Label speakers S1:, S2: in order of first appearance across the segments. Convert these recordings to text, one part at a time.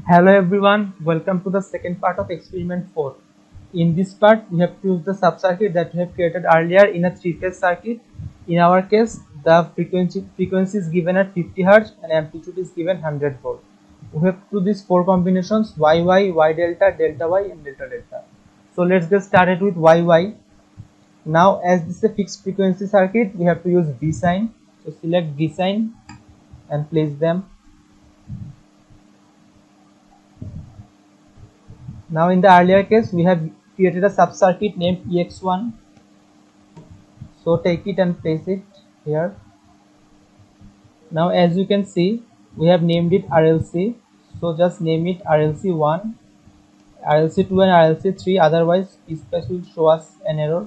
S1: Hello everyone, welcome to the second part of experiment 4. In this part, we have to use the sub-circuit that we have created earlier in a three-phase circuit. In our case, the frequency is given at 50 Hz and amplitude is given 100 volt. We have to do these four combinations YY, Y delta, delta Y and delta delta. So let's get started with YY. Now as this is a fixed frequency circuit, we have to use V sign. So select V sign and place them. Now in the earlier case, we have created a sub-circuit named EX1. So take it and place it here. Now as you can see, we have named it RLC. So just name it RLC1, RLC2 and RLC3, otherwise PSpice will show us an error.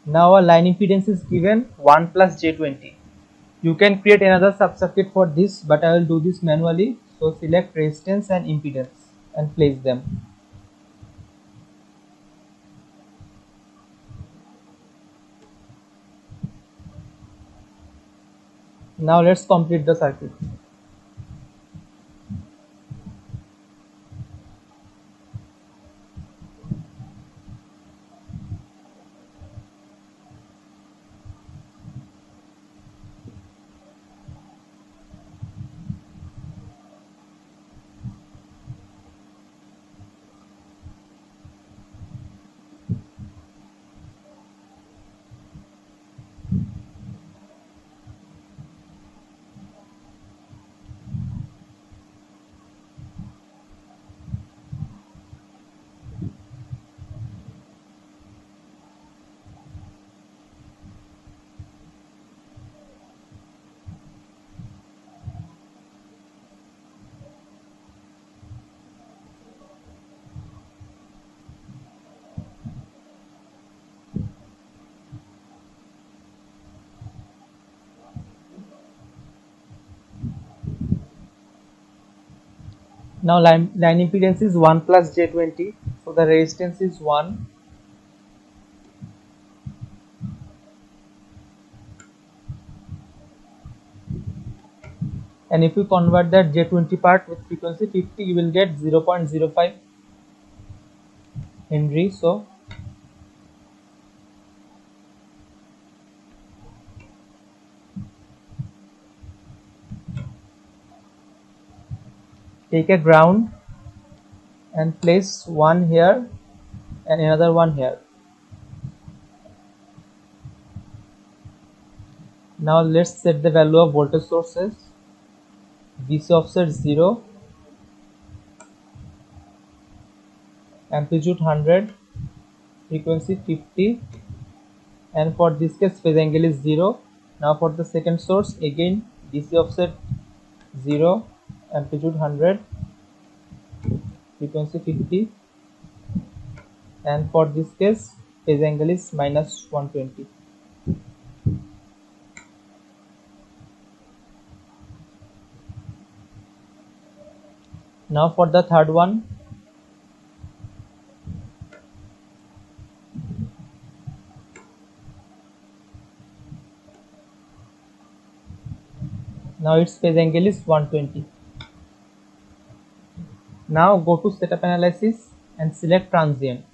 S1: Now our line impedance is given 1 plus J20. You can create another sub-circuit for this, but I will do this manually. So select resistance and impedance and place them. Now let's complete the circuit. Now line impedance is 1 plus J20, so the resistance is 1. And if you convert that J20 part with frequency 50, you will get 0.05 Henry. So take a ground and place one here and another one here. Now let's set the value of voltage sources. DC offset 0, amplitude 100, frequency 50, and for this case phase angle is 0. Now for the second source, again DC offset 0, amplitude 100, frequency 50, and for this case phase angle is minus 120. Now for the third one, now its phase angle is 120. Now go to setup analysis and select transient.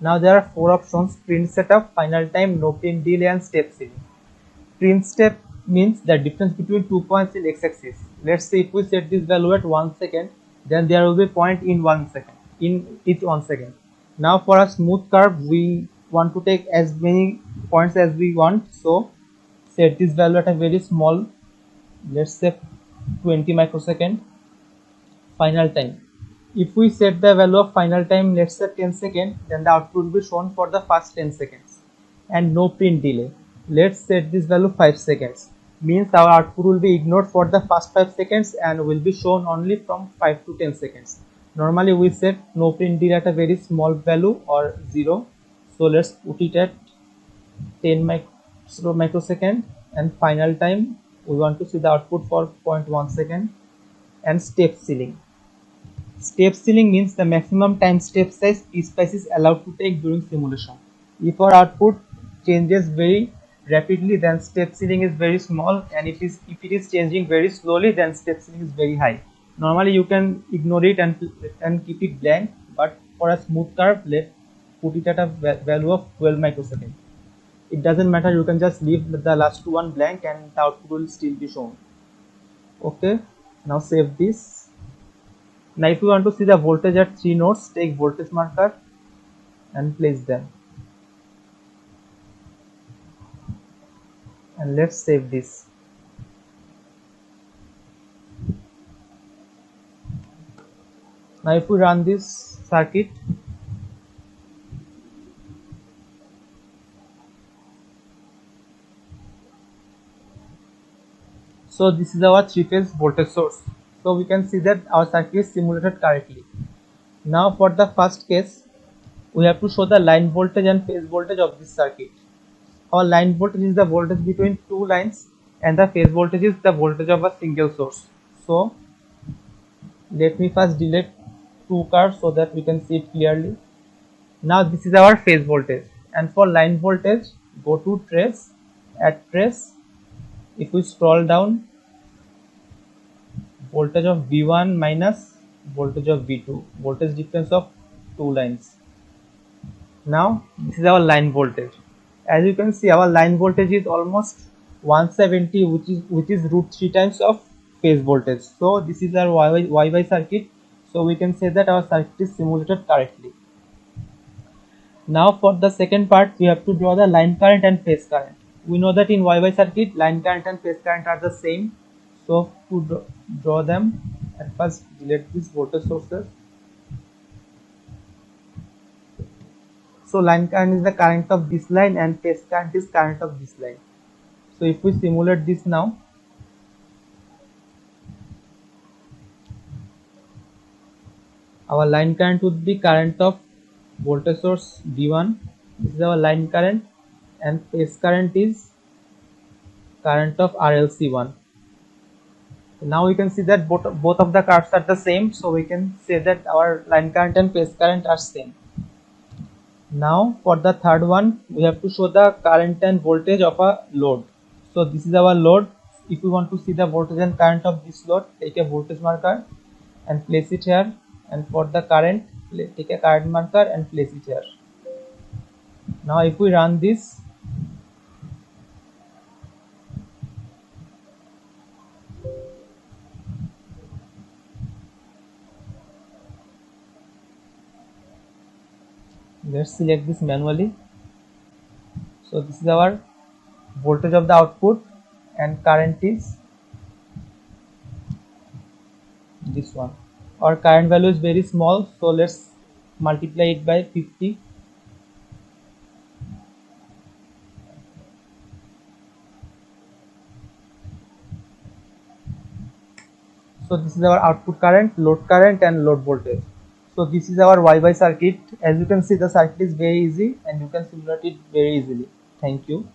S1: Now there are four options: print setup, final time, no print delay and step ceiling. Print step means the difference between 2 points in x-axis. Let's say if we set this value at 1 second, then there will be a point in 1 second, in each 1 second. Now for a smooth curve, we want to take as many points as we want, so set this value at a very small, let's say 20 microsecond. Final time, if we set the value of final time, let's say 10 seconds, then the output will be shown for the first 10 seconds. And no print delay, let's set this value 5 seconds, means our output will be ignored for the first 5 seconds and will be shown only from 5 to 10 seconds. Normally we set no print delay at a very small value or 0, so let's put it at 10 microsecond. And final time, we want to see the output for 0.1 second. And step ceiling, step ceiling means the maximum time step size PSpice is allowed to take during simulation. If our output changes very rapidly, then step ceiling is very small, and if it is changing very slowly, then step ceiling is very high. Normally you can ignore it and keep it blank, but for a smooth curve, let's put it at a value of 12 microseconds. It doesn't matter, you can just leave the last one blank and the output will still be shown. Okay, now save this. Now if you want to see the voltage at 3 nodes, take voltage marker and place them. And let's save this. Now if we run this circuit, so this is our 3-phase voltage source. So we can see that our circuit is simulated correctly. Now for the first case, we have to show the line voltage and phase voltage of this circuit. Our line voltage is the voltage between two lines, and the phase voltage is the voltage of a single source. So let me first delete two curves so that we can see it clearly. Now this is our phase voltage, and for line voltage, go to trace, add trace. If we scroll down, voltage of V1 minus voltage of V2, voltage difference of two lines. Now this is our line voltage. As you can see, our line voltage is almost 170, which is root 3 times of phase voltage. So this is our Y circuit. So we can say that our circuit is simulated correctly. Now for the second part, we have to draw the line current and phase current. We know that in Y circuit, line current and phase current are the same. So to draw them, at first delete these voltage sources. So line current is the current of this line and phase current is current of this line. So if we simulate this now, our line current would be current of voltage source V1. This is our line current, and phase current is current of RLC1. Now we can see that both of the curves are the same, so we can say that our line current and phase current are same. Now for the third one, we have to show the current and voltage of a load. So this is our load. If you want to see the voltage and current of this load, take a voltage marker and place it here, and for the current, take a current marker and place it here. Now if we run this, let's select this manually. So this is our voltage of the output, and current is this one. Our current value is very small, so let's multiply it by 50. So this is our output current, load current and load voltage. So this is our Y circuit. As you can see, the circuit is very easy and you can simulate it very easily. Thank you.